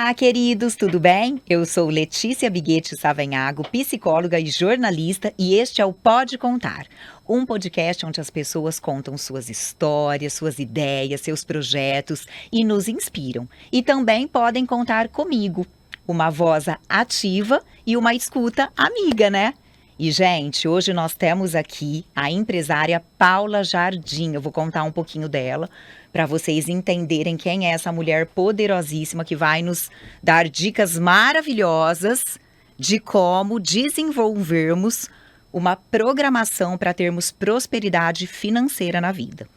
Olá, queridos, tudo bem? Eu sou Letícia Biguete Savenhago, psicóloga e jornalista, e este é o Pode Contar, um podcast onde as pessoas contam suas histórias, suas ideias, seus projetos e nos inspiram. E também podem contar comigo, uma voz ativa e uma escuta amiga, né? E, gente, hoje nós temos aqui a empresária Paula Jardim. Eu vou contar um pouquinho dela para vocês entenderem quem é essa mulher poderosíssima que vai nos dar dicas maravilhosas de como desenvolvermos uma programação para termos prosperidade financeira na vida.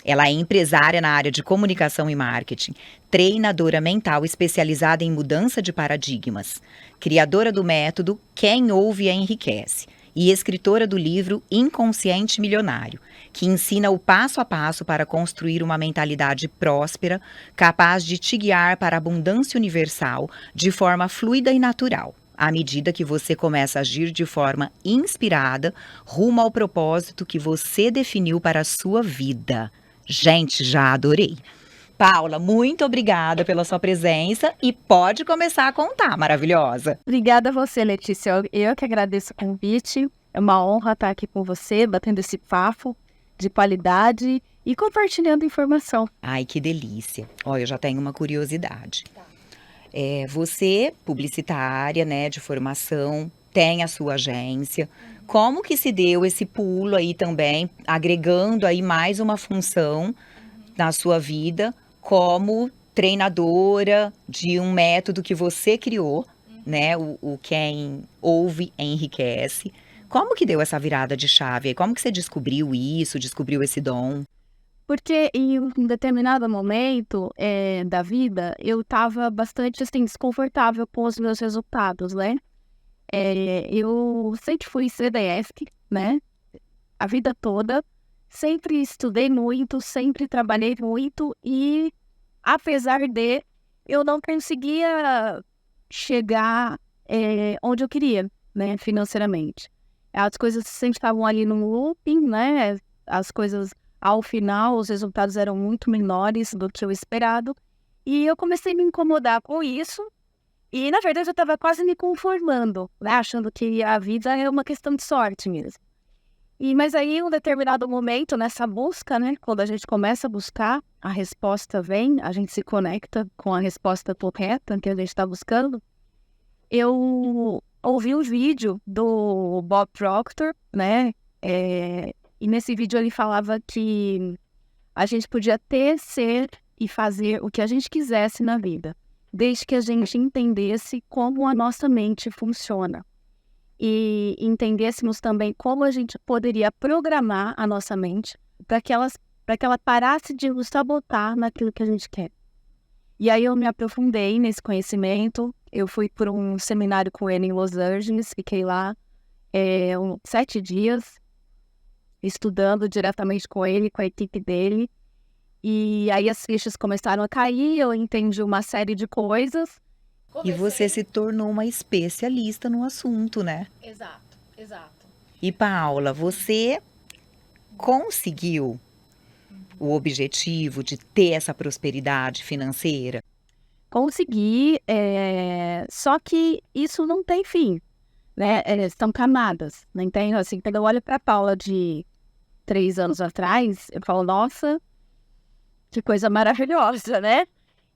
Ela é empresária na área de comunicação e marketing, treinadora mental especializada em mudança de paradigmas, criadora do método Quem Ouve Enriquece e escritora do livro Inconsciente Milionário, que ensina o passo a passo para construir uma mentalidade próspera, capaz de te guiar para a abundância universal de forma fluida e natural, à medida que você começa a agir de forma inspirada rumo ao propósito que você definiu para a sua vida. Gente, já adorei. Paula, muito obrigada pela sua presença e pode começar a contar, maravilhosa. Obrigada a você, Letícia. Eu que agradeço o convite. É uma honra estar aqui com você, batendo esse papo de qualidade e compartilhando informação. Ai, que delícia. Olha, eu já tenho uma curiosidade. Você, publicitária, né, de formação, tem a sua agência. Como que se deu esse pulo aí também, agregando aí mais uma função na sua vida como treinadora de um método que você criou, né? O Quem Ouve Enriquece. Como que deu essa virada de chave aí? Como que você descobriu isso, descobriu esse dom? Porque em um determinado momento da vida, eu estava bastante assim, desconfortável com os meus resultados, né? Eu sempre fui CDF, né? A vida toda. Sempre estudei muito, sempre trabalhei muito e, apesar de, eu não conseguia chegar onde eu queria, né, financeiramente. As coisas sempre estavam ali no looping, né? As coisas, ao final, os resultados eram muito menores do que o esperado. E eu comecei a me incomodar com isso. E, na verdade, eu estava quase me conformando, né? Achando que a vida é uma questão de sorte mesmo. Mas aí, em um determinado momento, nessa busca, né? Quando a gente começa a buscar, a resposta vem, a gente se conecta com a resposta correta que a gente está buscando. Eu ouvi um vídeo do Bob Proctor, né? E nesse vídeo ele falava que a gente podia ter, ser e fazer o que a gente quisesse na vida, desde que a gente entendesse como a nossa mente funciona. E entendêssemos também como a gente poderia programar a nossa mente para que ela parasse de nos sabotar naquilo que a gente quer. E aí eu me aprofundei nesse conhecimento, eu fui por um seminário com ele em Los Angeles, fiquei lá 7 dias, estudando diretamente com ele, com a equipe dele, e aí as fichas começaram a cair, eu entendi uma série de coisas. E você se tornou uma especialista no assunto, né? Exato, exato. E Paula, você conseguiu o objetivo de ter essa prosperidade financeira? Consegui, só que isso não tem fim, né? São camadas, não tem? Assim, quando eu olho para a Paula de 3 anos atrás, eu falo, nossa, que coisa maravilhosa, né?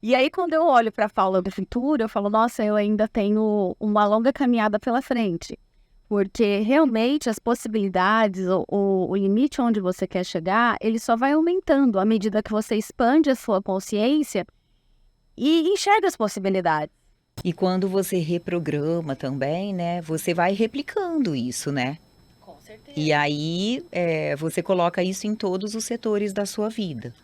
E aí, quando eu olho para a Paula do futuro, eu falo, nossa, eu ainda tenho uma longa caminhada pela frente. Porque realmente as possibilidades, o limite onde você quer chegar, ele só vai aumentando à medida que você expande a sua consciência e enxerga as possibilidades. E quando você reprograma também, né? Você vai replicando isso, né? Com certeza. E aí você coloca isso em todos os setores da sua vida.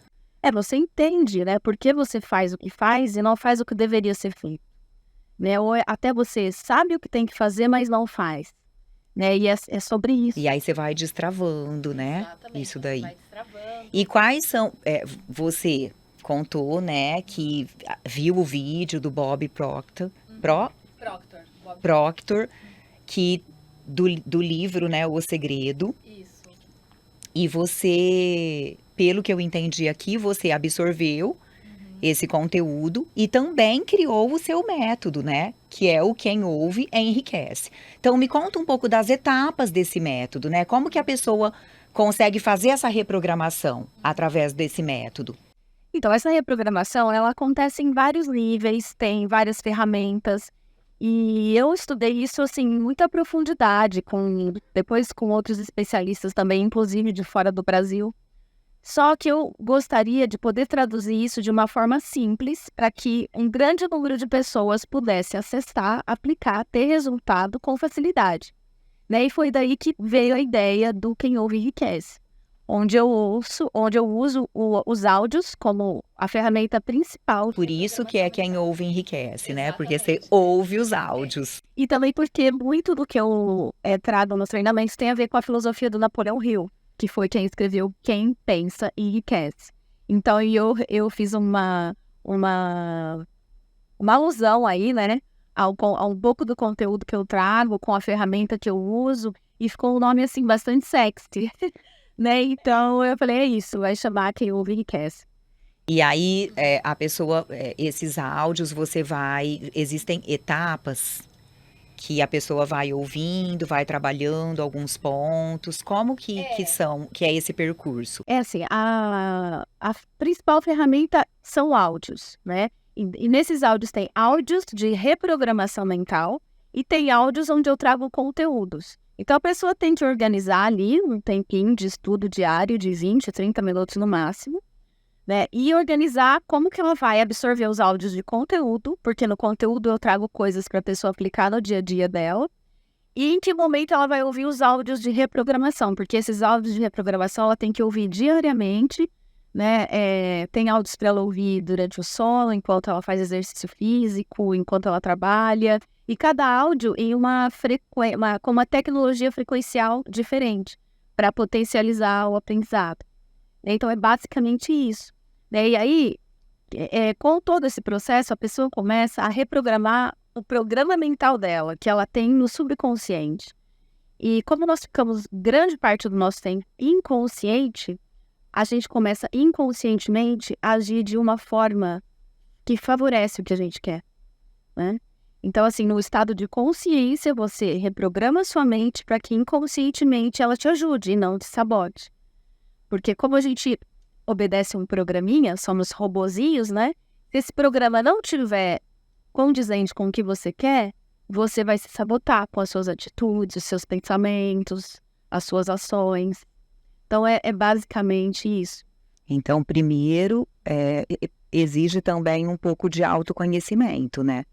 Você entende, né? Por que você faz o que faz e não faz o que deveria ser feito. Né? Ou até você sabe o que tem que fazer, mas não faz. Né? E é sobre isso. E aí você vai destravando, né? Exatamente, Isso daí. vai destravando. E quais são... você contou, né, que viu o vídeo do Bob Proctor, Proctor, que do livro, né, O Segredo. Isso. E você, pelo que eu entendi aqui, você absorveu esse conteúdo e também criou o seu método, né? Que é o Quem Ouve Enriquece. Então, me conta um pouco das etapas desse método, né? Como que a pessoa consegue fazer essa reprogramação através desse método? Então, essa reprogramação, ela acontece em vários níveis, tem várias ferramentas, e eu estudei isso, assim, em muita profundidade, depois com outros especialistas também, inclusive de fora do Brasil. Só que eu gostaria de poder traduzir isso de uma forma simples, para que um grande número de pessoas pudesse acessar, aplicar, ter resultado com facilidade, né? E foi daí que veio a ideia do Quem Ouve Enriquece, onde eu uso os áudios como a ferramenta principal. Por isso que é Quem Ouve Enriquece, né? Porque você ouve os áudios. E também porque muito do que eu trago nos treinamentos tem a ver com a filosofia do Napoleão Hill, que foi quem escreveu Quem Pensa Enriquece. Então eu fiz uma alusão aí, né, a um pouco do conteúdo que eu trago, com a ferramenta que eu uso, e ficou um nome, assim, bastante sexy, né? Então eu falei, é isso, vai chamar Quem Ouve Enriquece. E aí, a pessoa, esses áudios, existem etapas que a pessoa vai ouvindo, vai trabalhando alguns pontos. Como que é esse percurso? É assim, a principal ferramenta são áudios, né? E nesses áudios tem áudios de reprogramação mental e tem áudios onde eu trago conteúdos. Então a pessoa tem que organizar ali um tempinho de estudo diário de 20, 30 minutos no máximo, né? E organizar como que ela vai absorver os áudios de conteúdo, porque no conteúdo eu trago coisas para a pessoa aplicar no dia a dia dela. E em que momento ela vai ouvir os áudios de reprogramação, porque esses áudios de reprogramação ela tem que ouvir diariamente, né? Tem áudios para ela ouvir durante o sono, enquanto ela faz exercício físico, enquanto ela trabalha, e cada áudio em com uma tecnologia frequencial diferente, para potencializar o aprendizado. Então é basicamente isso, né? E aí, com todo esse processo, a pessoa começa a reprogramar o programa mental dela, que ela tem no subconsciente. E como nós ficamos grande parte do nosso tempo inconsciente, a gente começa inconscientemente a agir de uma forma que favorece o que a gente quer, né? Então, assim, no estado de consciência, você reprograma sua mente para que inconscientemente ela te ajude e não te sabote. Porque como a gente obedece um programinha, somos robozinhos, né? Se esse programa não tiver condizente com o que você quer, você vai se sabotar com as suas atitudes, os seus pensamentos, as suas ações. Então, é basicamente isso. Então, primeiro, exige também um pouco de autoconhecimento, né?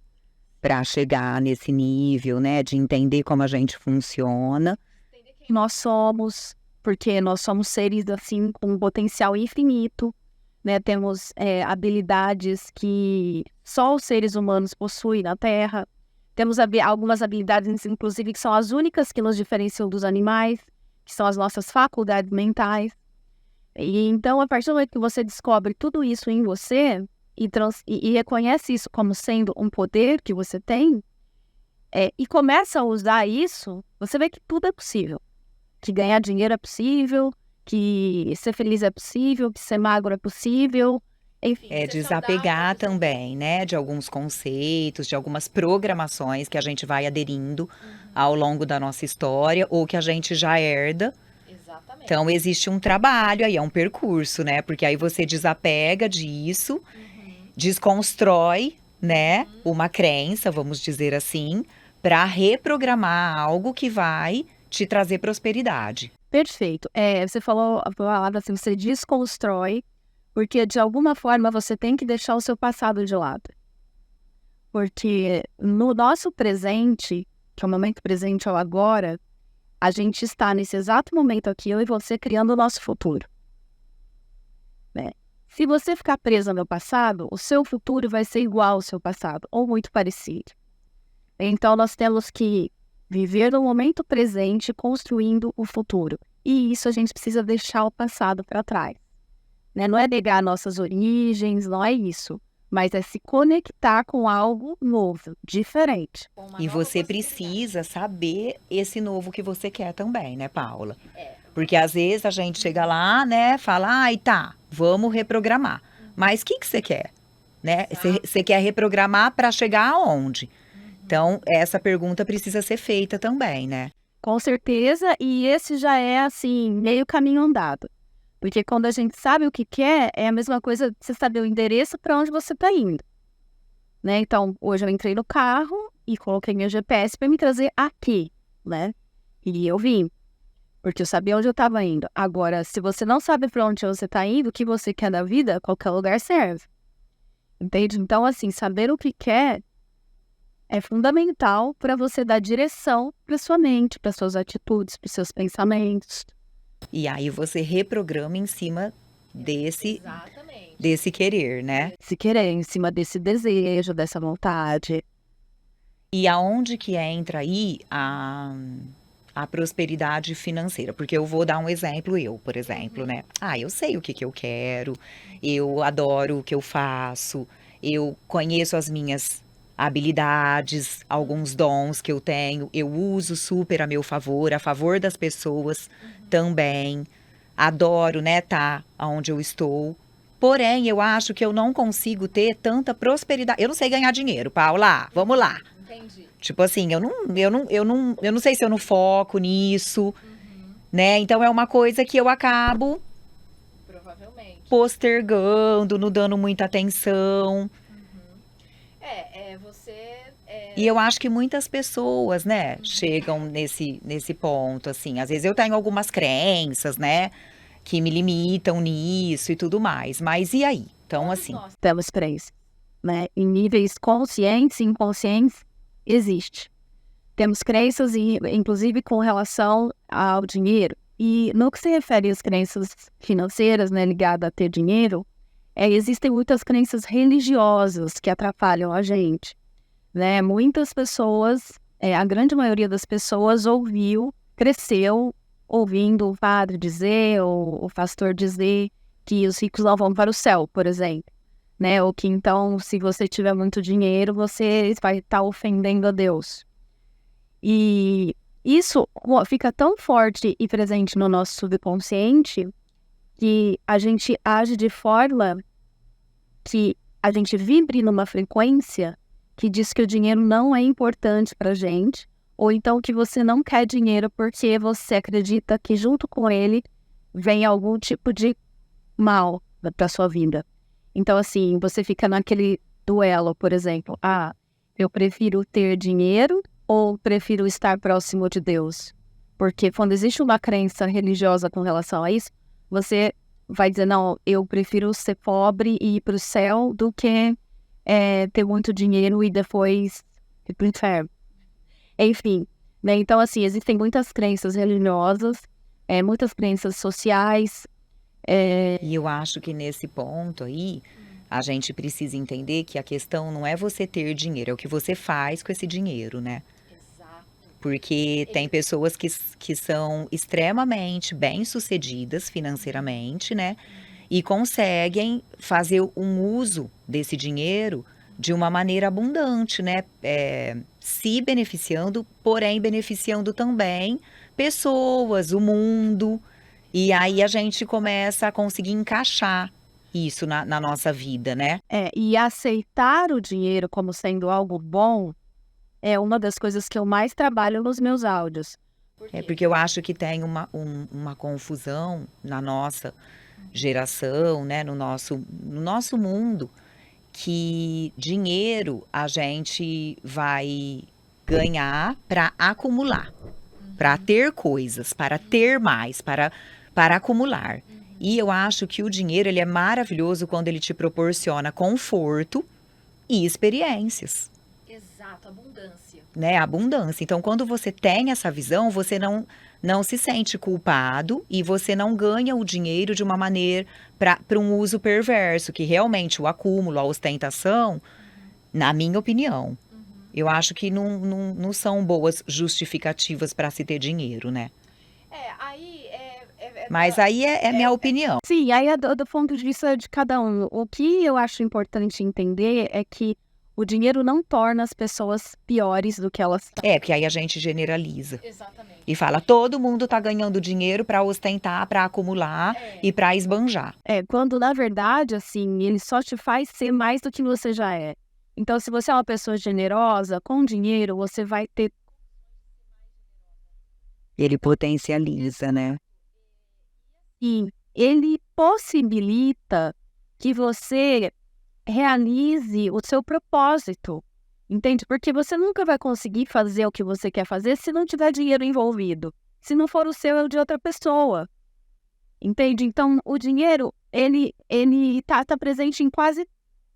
Para chegar nesse nível, né? De entender como a gente funciona. Nós somos, porque nós somos seres, assim, com um potencial infinito, né? Temos habilidades que só os seres humanos possuem na Terra. Temos algumas habilidades, inclusive, que são as únicas que nos diferenciam dos animais, que são as nossas faculdades mentais. E então, a partir do momento que você descobre tudo isso em você e reconhece isso como sendo um poder que você tem, e começa a usar isso, você vê que tudo é possível. Que ganhar dinheiro é possível, que ser feliz é possível, que ser magro é possível. Enfim, Desapegar também, né? De alguns conceitos, de algumas programações que a gente vai aderindo ao longo da nossa história ou que a gente já herda. Exatamente. Então, existe um trabalho aí, é um percurso, né? Porque aí você desapega disso, desconstrói, né? Uma crença, vamos dizer assim, para reprogramar algo que vai te trazer prosperidade. Perfeito. Você falou a palavra assim, você desconstrói, porque de alguma forma você tem que deixar o seu passado de lado. Porque no nosso presente, que é o momento presente ao agora, a gente está nesse exato momento aqui, eu e você, criando o nosso futuro, né? Se você ficar preso no passado, o seu futuro vai ser igual ao seu passado, ou muito parecido. Então, nós temos que viver no momento presente, construindo o futuro. E isso a gente precisa deixar o passado para trás, né? Não é negar nossas origens, não é isso. Mas é se conectar com algo novo, diferente. E você precisa saber esse novo que você quer também, né, Paula? Porque às vezes a gente chega lá, né, fala, ai, tá, vamos reprogramar. Mas o que você quer? né? Você quer reprogramar para chegar aonde? Então, essa pergunta precisa ser feita também, né? Com certeza, e esse já é, assim, meio caminho andado. Porque quando a gente sabe o que quer, é a mesma coisa de você saber o endereço para onde você está indo, né? Então, hoje eu entrei no carro e coloquei meu GPS para me trazer aqui, né? E eu vim, porque eu sabia onde eu estava indo. Agora, se você não sabe para onde você está indo, o que você quer da vida, qualquer lugar serve. Entende? Então, assim, saber o que quer é fundamental para você dar direção para sua mente, para suas atitudes, para seus pensamentos. E aí você reprograma em cima desse querer, né? Se querer, em cima desse desejo, dessa vontade. E aonde que entra aí a prosperidade financeira? Porque eu vou dar um exemplo, por exemplo, né? Eu sei o que que eu quero, eu adoro o que eu faço, eu conheço as minhas habilidades, alguns dons que eu tenho, eu uso super a meu favor, a favor das pessoas também. Adoro, né, tá onde eu estou. Porém, eu acho que eu não consigo ter tanta prosperidade. Eu não sei ganhar dinheiro, Paula. Vamos lá. Tipo assim, eu não sei se eu não foco nisso, né? Então é uma coisa que eu acabo postergando, não dando muita atenção. E eu acho que muitas pessoas, né, chegam nesse ponto, assim. Às vezes eu tenho algumas crenças, né, que me limitam nisso e tudo mais. Mas e aí? Então, assim, Nós temos crenças, né? Em níveis conscientes e inconscientes, existe. Temos crenças, inclusive, com relação ao dinheiro. E no que se refere às crenças financeiras, né, ligadas a ter dinheiro, existem muitas crenças religiosas que atrapalham a gente, né? Muitas pessoas, a grande maioria das pessoas cresceu ouvindo o padre dizer, ou o pastor dizer que os ricos não vão para o céu, por exemplo, né? Ou que então, se você tiver muito dinheiro, você vai estar ofendendo a Deus. E isso fica tão forte e presente no nosso subconsciente que a gente age de forma que a gente vibre numa frequência que diz que o dinheiro não é importante pra gente, ou então que você não quer dinheiro porque você acredita que junto com ele vem algum tipo de mal pra sua vida. Então, assim, você fica naquele duelo, por exemplo, eu prefiro ter dinheiro ou prefiro estar próximo de Deus? Porque quando existe uma crença religiosa com relação a isso, você vai dizer, não, eu prefiro ser pobre e ir para o céu do que ter muito dinheiro e depois ir para o inferno. Enfim, né? Então, assim, existem muitas crenças religiosas, muitas crenças sociais. E eu acho que nesse ponto aí, a gente precisa entender que a questão não é você ter dinheiro, é o que você faz com esse dinheiro, né? Porque tem pessoas que são extremamente bem-sucedidas financeiramente, né? E conseguem fazer um uso desse dinheiro de uma maneira abundante, né? Se beneficiando, porém beneficiando também pessoas, o mundo. E aí a gente começa a conseguir encaixar isso na nossa vida, né? E aceitar o dinheiro como sendo algo bom é uma das coisas que eu mais trabalho nos meus áudios. Porque eu acho que tem uma confusão na nossa geração, né, no nosso mundo, que dinheiro a gente vai ganhar para acumular, para ter coisas, para ter mais, para acumular. E eu acho que o dinheiro ele é maravilhoso quando ele te proporciona conforto e experiências. Exato, abundância. Né, abundância. Então, quando você tem essa visão, você não se sente culpado e você não ganha o dinheiro de uma maneira para um uso perverso, que realmente o acúmulo, a ostentação, na minha opinião, eu acho que não são boas justificativas para se ter dinheiro, né? Mas aí é minha opinião. Sim, aí é do ponto de vista de cada um. O que eu acho importante entender é que O dinheiro não torna as pessoas piores do que elas são. Porque aí a gente generaliza. Exatamente. E fala, todo mundo tá ganhando dinheiro para ostentar, para acumular e para esbanjar. Quando na verdade, assim, ele só te faz ser mais do que você já é. Então, se você é uma pessoa generosa, com dinheiro, você vai ter... Ele potencializa, né? E ele possibilita que você realize o seu propósito, entende? Porque você nunca vai conseguir fazer o que você quer fazer se não tiver dinheiro envolvido. Se não for o seu, é o de outra pessoa, entende? Então, o dinheiro, ele tá presente em quase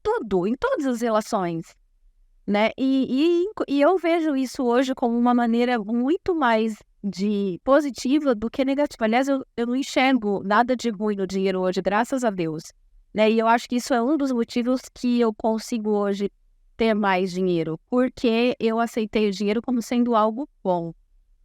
tudo, em todas as relações, né? E eu vejo isso hoje como uma maneira muito mais positiva do que negativa. Aliás, eu não enxergo nada de ruim no dinheiro hoje, graças a Deus. Né? E eu acho que isso é um dos motivos que eu consigo hoje ter mais dinheiro, porque eu aceitei o dinheiro como sendo algo bom,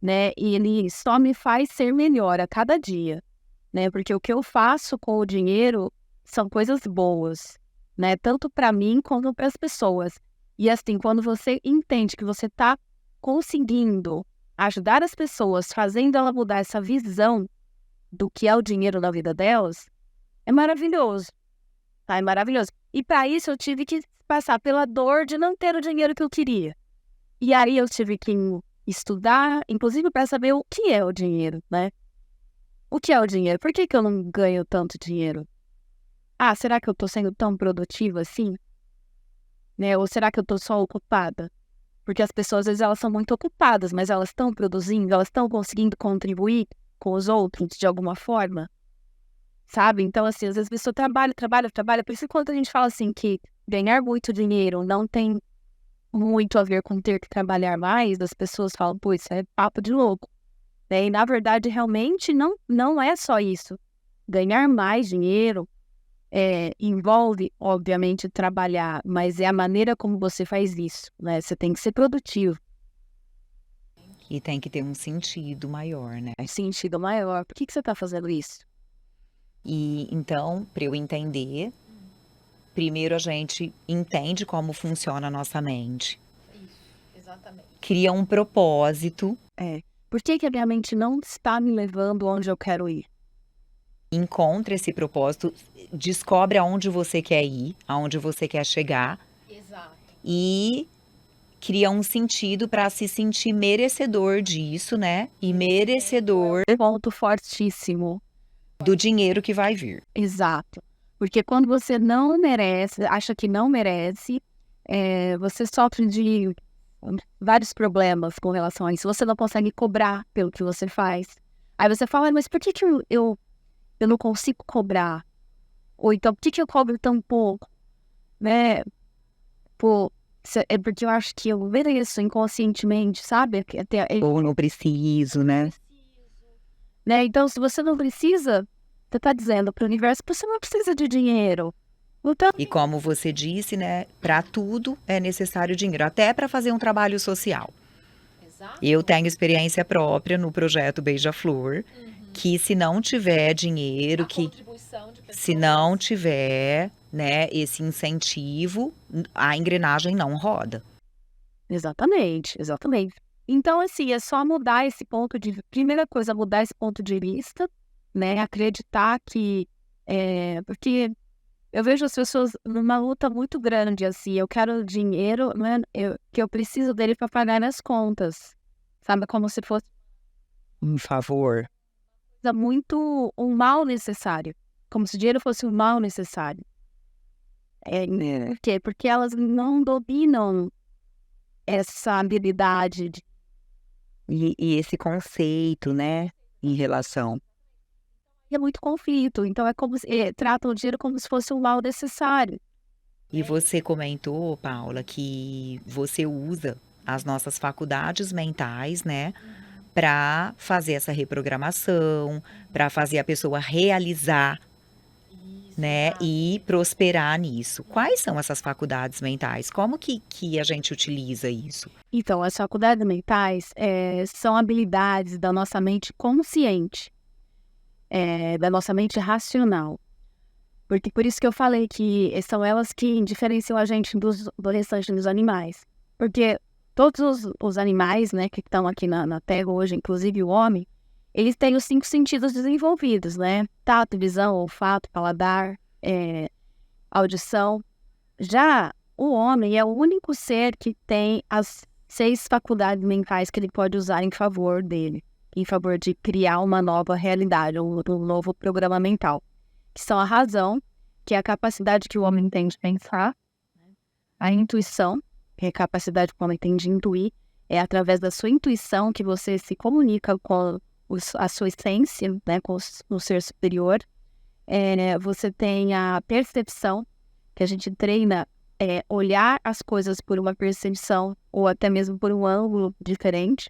né? E ele só me faz ser melhor a cada dia, né? Porque o que eu faço com o dinheiro são coisas boas, né? Tanto para mim quanto para as pessoas. E assim, quando você entende que você está conseguindo ajudar as pessoas, fazendo ela mudar essa visão do que é o dinheiro na vida delas, é maravilhoso. Tá, é maravilhoso. E para isso eu tive que passar pela dor de não ter o dinheiro que eu queria. E aí eu tive que estudar, inclusive para saber o que é o dinheiro, né? O que é o dinheiro? Por que eu não ganho tanto dinheiro? Ah, será que eu tô sendo tão produtiva assim? Né? Ou será que eu tô só ocupada? Porque as pessoas, às vezes, elas são muito ocupadas, mas elas estão produzindo, elas estão conseguindo contribuir com os outros de alguma forma. Sabe? Então, assim, às vezes a pessoa trabalha. Por isso, quando a gente fala assim que ganhar muito dinheiro não tem muito a ver com ter que trabalhar mais, as pessoas falam, pô, isso é papo de louco. Né? E, na verdade, realmente não é só isso. Ganhar mais dinheiro envolve, obviamente, trabalhar, mas é a maneira como você faz isso, né? Você tem que ser produtivo. E tem que ter um sentido maior, né? Sentido maior. Por que você está fazendo isso? E então, para eu entender, primeiro a gente entende como funciona a nossa mente. Isso, exatamente. Cria um propósito. Por que a minha mente não está me levando onde eu quero ir? Encontra esse propósito, descobre aonde você quer ir, aonde você quer chegar. Exato. E cria um sentido para se sentir merecedor disso, né? E merecedor Ponto fortíssimo. do dinheiro que vai vir. Exato. Porque quando você não merece, acha que não merece, você sofre de vários problemas com relação a isso. Você não consegue cobrar pelo que você faz. Aí você fala, mas por que eu não consigo cobrar? Ou então, por que eu cobro tão pouco? Né? É porque eu acho que eu mereço inconscientemente, sabe? Ou não preciso, né? Né? Então, se você não precisa, você está dizendo para o universo, você não precisa de dinheiro. Então, E como você disse, né? Para tudo é necessário dinheiro, até para fazer um trabalho social. Exato. Eu tenho experiência própria no projeto Beija-Flor, que se não tiver dinheiro, A contribuição de pessoas. se não tiver, né, esse incentivo, a engrenagem não roda. exatamente. Então, assim, é só mudar esse ponto de... Primeira coisa, mudar esse ponto de vista, né? Acreditar que... porque eu vejo as pessoas numa luta muito grande, assim. Eu quero dinheiro, né? Que eu preciso dele para pagar as contas. Sabe? Como se fosse Um favor. um mal necessário. Como se o dinheiro fosse um mal necessário. Por quê? Porque elas não dominam essa habilidade de... E esse conceito, né? Em relação. É muito conflito. Então é como se tratam o dinheiro como se fosse um mal necessário. E você comentou, Paula, que você usa as nossas faculdades mentais, né, para fazer essa reprogramação, para fazer a pessoa realizar, né, e prosperar nisso. Quais são essas faculdades mentais? Como que a gente utiliza isso? Então, as faculdades mentais são habilidades da nossa mente consciente, da nossa mente racional. Porque por isso que eu falei que são elas que diferenciam a gente do restante dos animais. Porque todos os animais, né, que estão aqui na Terra hoje, inclusive o homem, eles têm os 5 sentidos desenvolvidos, né? Tato, visão, olfato, paladar, audição. Já o homem é o único ser que tem as 6 faculdades mentais que ele pode usar em favor dele, em favor de criar uma nova realidade, um novo programa mental, que são a razão, que é a capacidade que o homem tem de pensar, a intuição, que é a capacidade que o homem tem de intuir, é através da sua intuição que você se comunica com a sua essência, né, com o ser superior. Você tem a percepção, que a gente treina olhar as coisas por uma percepção ou até mesmo por um ângulo diferente.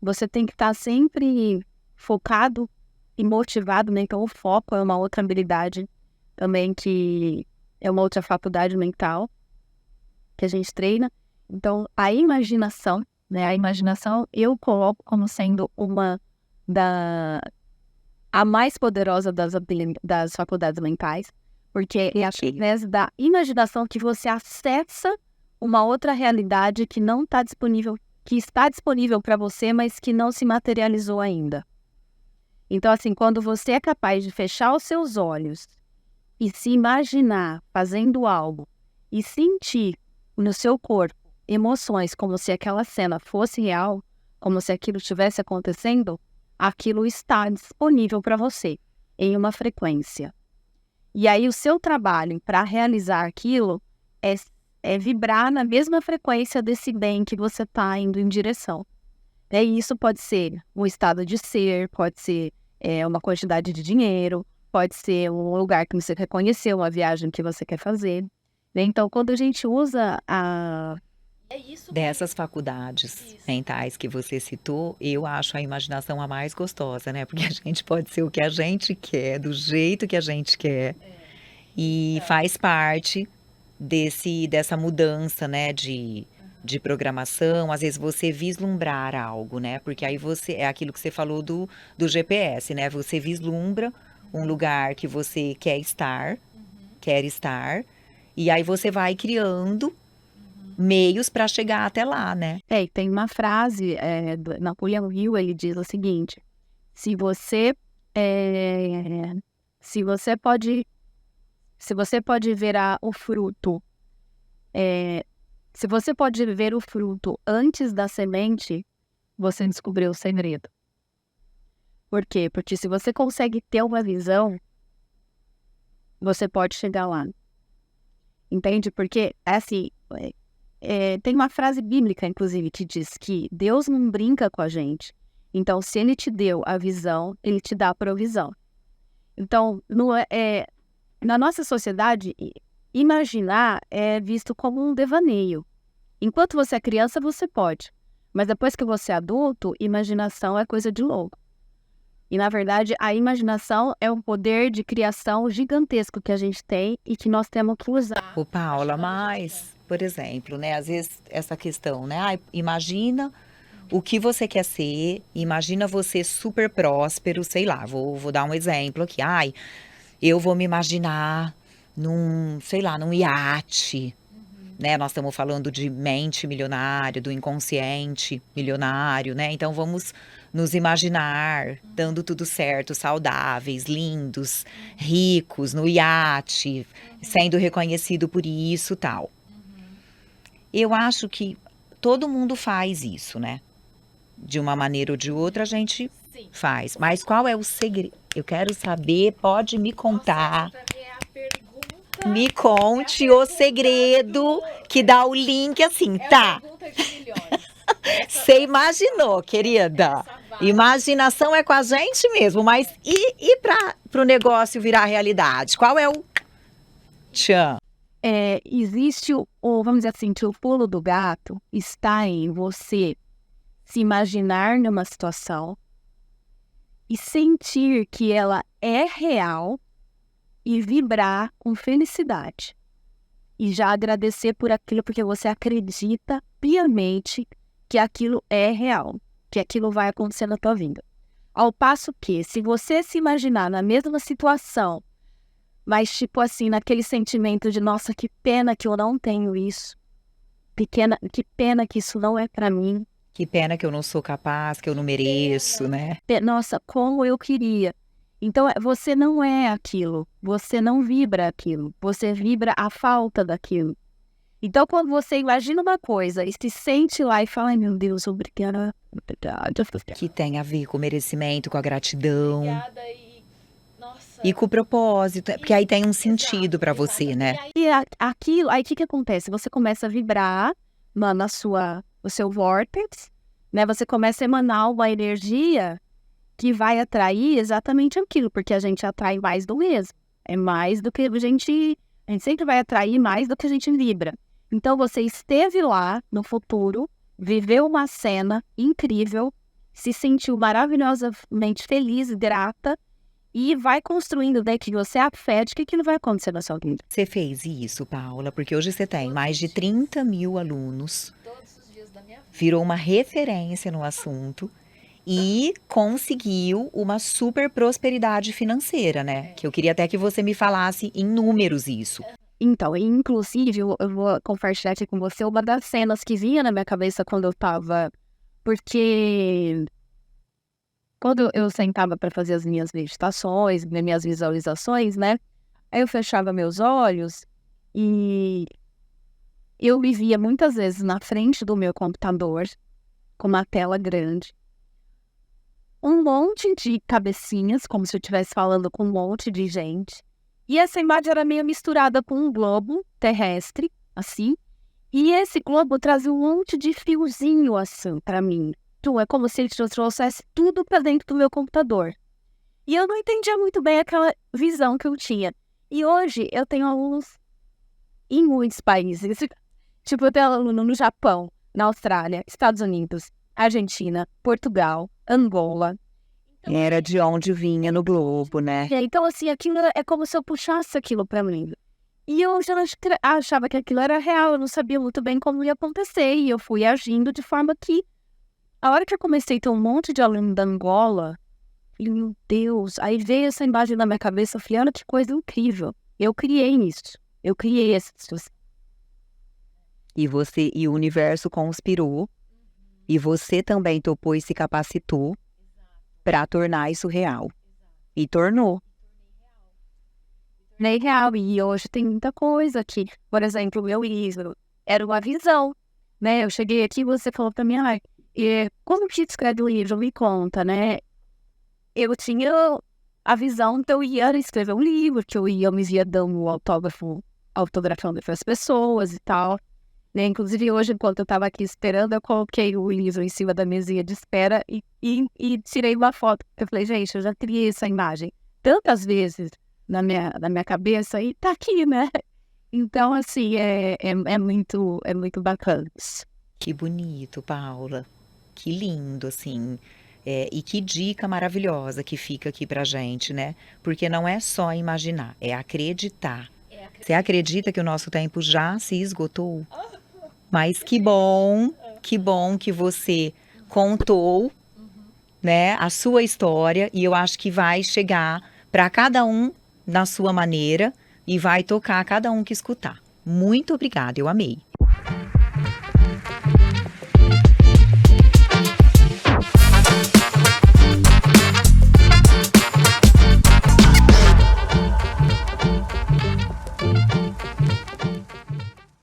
Você tem que estar sempre focado e motivado, né? Então o foco é uma outra habilidade também, que é uma outra faculdade mental que a gente treina. Então a imaginação, né? A imaginação eu coloco como sendo a mais poderosa das faculdades mentais, porque é através da imaginação que você acessa uma outra realidade que não está disponível, que está disponível para você, mas que não se materializou ainda. Então, assim, quando você é capaz de fechar os seus olhos e se imaginar fazendo algo e sentir no seu corpo emoções como se aquela cena fosse real, como se aquilo estivesse acontecendo, aquilo está disponível para você em uma frequência. E aí o seu trabalho para realizar aquilo é vibrar na mesma frequência desse bem que você está indo em direção. E isso pode ser um estado de ser, pode ser uma quantidade de dinheiro, pode ser um lugar que você quer conhecer, uma viagem que você quer fazer. Então, quando a gente usa Dessas faculdades mentais que você citou, eu acho a imaginação a mais gostosa, né? Porque a gente pode ser o que a gente quer, do jeito que a gente quer, e faz parte dessa mudança, né, de programação. Às vezes você vislumbrar algo, né? Porque aí é aquilo que você falou do GPS, né? Você vislumbra um lugar que você quer estar, e aí você vai criando meios para chegar até lá, né? E tem uma frase do Napoleão Hill, ele diz o seguinte: se você pode ver o fruto, se você pode ver o fruto antes da semente, você descobriu o segredo. Por quê? Porque se você consegue ter uma visão, você pode chegar lá. Entende? Porque, assim, tem uma frase bíblica, inclusive, que diz que Deus não brinca com a gente. Então, se Ele te deu a visão, Ele te dá a provisão. Então, na nossa sociedade, imaginar é visto como um devaneio. Enquanto você é criança, você pode. Mas depois que você é adulto, imaginação é coisa de louco. E, na verdade, a imaginação é um poder de criação gigantesco que a gente tem e que nós temos que usar. Ô, Paula, mas, por exemplo, né, às vezes essa questão, né, imagina o que você quer ser, imagina você super próspero, sei lá, vou dar um exemplo aqui, eu vou me imaginar num iate, né, nós estamos falando de mente milionária, do inconsciente milionário, né, então vamos nos imaginar dando tudo certo, saudáveis, lindos, ricos, no iate, sendo reconhecido por isso, tal. Eu acho que todo mundo faz isso, né? De uma maneira ou de outra a gente faz. Mas qual é o segredo? Eu quero saber, pode me contar. Me conte o segredo que dá o link assim, tá? Você imaginou, querida? Imaginação é com a gente mesmo, mas e para o negócio virar realidade? Qual é o tchan? Existe vamos dizer assim, que o pulo do gato está em você se imaginar numa situação e sentir que ela é real e vibrar com felicidade. E já agradecer por aquilo, porque você acredita piamente que aquilo é real, que aquilo vai acontecer na tua vida. Ao passo que, se você se imaginar na mesma situação, mas tipo assim, naquele sentimento de, nossa, que pena que eu não tenho isso. Que pena que isso não é pra mim. Que pena que eu não sou capaz, que eu não mereço, né? Nossa, como eu queria. Então, você não é aquilo. Você não vibra aquilo. Você vibra a falta daquilo. Então, quando você imagina uma coisa e se sente lá e fala, ai meu Deus, obrigada. Que tem a ver com o merecimento, com a gratidão Obrigada e. Nossa. e com o propósito, porque aí tem um sentido pra você, né? E aí, Aquilo, aí o que acontece? Você começa a vibrar, mano, o seu vórtex, né? Você começa a emanar uma energia que vai atrair exatamente aquilo, porque a gente atrai mais do mesmo. É mais do que a gente sempre vai atrair mais do que a gente vibra. Então você esteve lá no futuro, viveu uma cena incrível, se sentiu maravilhosamente feliz, grata, e vai construindo daí que você a fé de que aquilo vai acontecer na sua vida. Você fez isso, Paula, porque hoje você tem mais de 30 mil alunos, todos os dias da minha vida. virou uma referência no assunto e conseguiu uma super prosperidade financeira, né? Que eu queria até que você me falasse em números isso. Então, inclusive, eu vou compartilhar aqui com você uma das cenas que vinha na minha cabeça quando eu tava. Porque quando eu sentava para fazer as minhas meditações, minhas visualizações, né? Aí eu fechava meus olhos e eu me via muitas vezes na frente do meu computador, com uma tela grande, um monte de cabecinhas, como se eu estivesse falando com um monte de gente. E essa imagem era meio misturada com um globo terrestre, assim. E esse globo trazia um monte de fiozinho, assim, pra mim. Então, é como se ele trouxesse tudo pra dentro do meu computador. E eu não entendia muito bem aquela visão que eu tinha. E hoje eu tenho alunos em muitos países. Tipo, eu tenho aluno no Japão, na Austrália, Estados Unidos, Argentina, Portugal, Angola. Era de onde vinha no globo, né? Então, assim, aquilo é como se eu puxasse aquilo pra mim. E eu já achava que aquilo era real, eu não sabia muito bem como ia acontecer. E eu fui agindo de forma que, a hora que eu comecei a ter um monte de aluno da Angola, falei, meu Deus, aí veio essa imagem na minha cabeça, eu falei, olha que coisa incrível. Eu criei isso, eu criei essa situação. E o universo conspirou, e você também topou e se capacitou para tornar isso real. E tornou. É real, e hoje tem muita coisa aqui. Por exemplo, o meu livro era uma visão, né? Eu cheguei aqui e você falou pra mim, como que escreve o livro? Me conta, né? Eu tinha a visão que eu ia escrever um livro, que eu me via dando autografando para as pessoas e tal. Né? Inclusive, hoje, enquanto eu estava aqui esperando, eu coloquei o livro em cima da mesinha de espera e tirei uma foto. Eu falei, gente, eu já criei essa imagem tantas vezes na minha cabeça e tá aqui, né? Então, assim, é muito bacana. Que bonito, Paula. Que lindo, assim. E que dica maravilhosa que fica aqui pra gente, né? Porque não é só imaginar, é acreditar. Você acredita que o nosso tempo já se esgotou? Mas que bom que você contou, né, a sua história, e eu acho que vai chegar para cada um na sua maneira e vai tocar cada um que escutar. Muito obrigada, eu amei.